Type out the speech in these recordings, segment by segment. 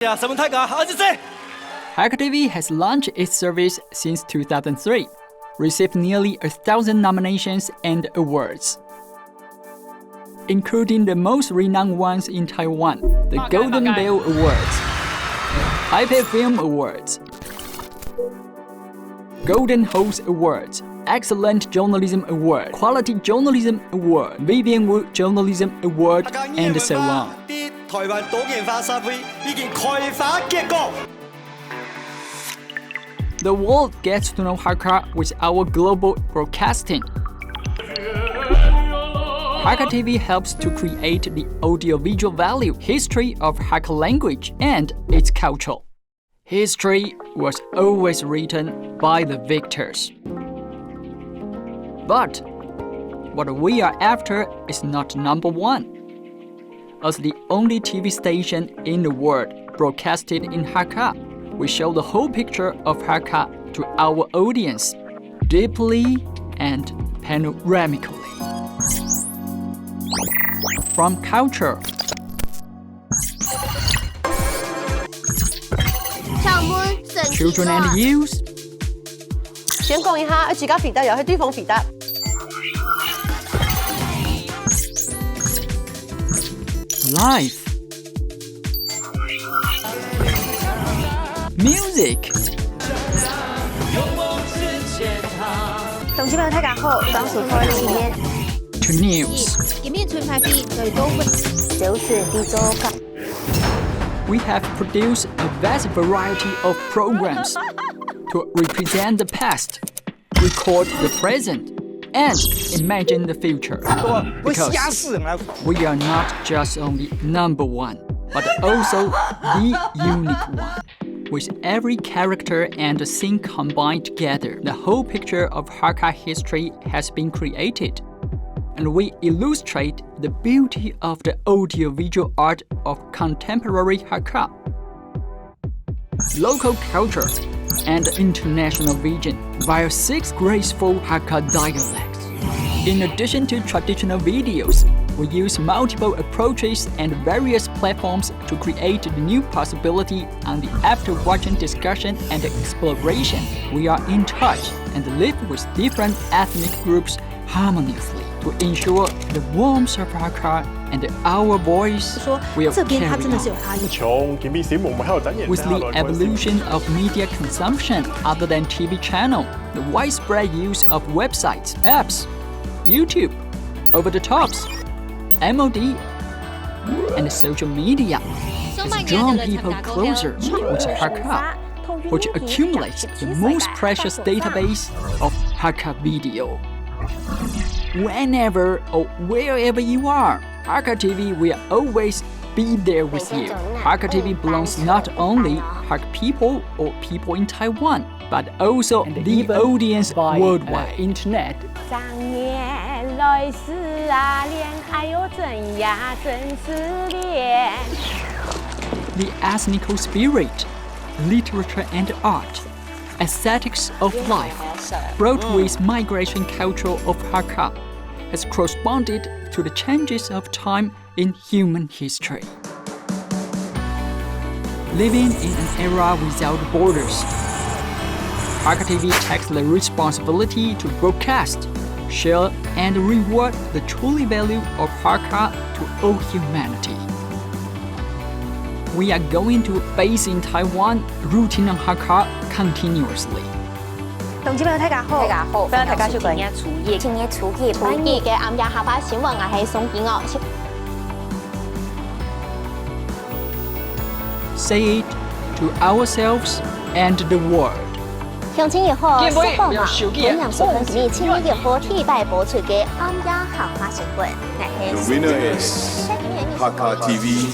Hakka TV has launched its service since 2003, received nearly 1,000 nominations and awards, including the most renowned ones in Taiwan, the Golden Bell Awards, Taipei Film Awards, Golden Host Awards, Excellent Journalism Award, Quality Journalism Award, Vivian Wood Journalism Award, and so on. The world gets to know Hakka with our global broadcasting. Hakka TV helps to create the audiovisual value, history of Hakka language and its culture. History was always written by the victors. But what we are after is not number one. As the only TV station in the world broadcasted in Hakka, we show the whole picture of Hakka to our audience, deeply and panoramically. From culture, children and youth, life, music, 同志們大家好，當時開始嘅 to news. We have produced a vast variety of programs to represent the past, record the present, and imagine the future. Because we are not just only number one, but also the unique one. With every character and scene combined together, the whole picture of Hakka history has been created. And we illustrate the beauty of the audiovisual art of contemporary Hakka, local culture, and international vision via 6 graceful Hakka dialects. In addition to traditional videos, we use multiple approaches and various platforms to create a new possibility on the after-watching discussion and exploration. We are in touch and live with different ethnic groups harmoniously to ensure the warmth of Hakka and our voice will carry on. With the evolution of media consumption other than TV channel, the widespread use of websites, apps, YouTube, over-the-tops, MOD, and social media has drawn people closer with Hakka, which accumulates the most precious database of Hakka video. Whenever or wherever you are, Hakka TV will always be there with you. Hakka TV belongs not only Hakka people or people in Taiwan, but also the audience worldwide. Internet. The ethnical spirit, literature and art, aesthetics of life, brought with migration culture of Hakka, has corresponded to the changes of time in human history. Living in an era without borders, Hakka TV takes the responsibility to broadcast, share, and reward the truly value of Hakka to all humanity. We are going to base in Taiwan, rooting on Hakka continuously. 同志們大家好，歡迎大家收看今日初夜半夜嘅暗夜下發新聞，我係宋健娥。Say it to ourselves and the world. 向前以後，釋放嘛，歡迎收看今日青年熱火替代播出嘅暗夜下發新聞，我係 The winner is Hakka TV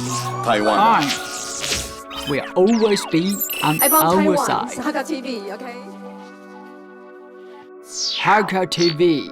Taiwan. Will always be on our side. Hakka TV, okay? Hakka TV.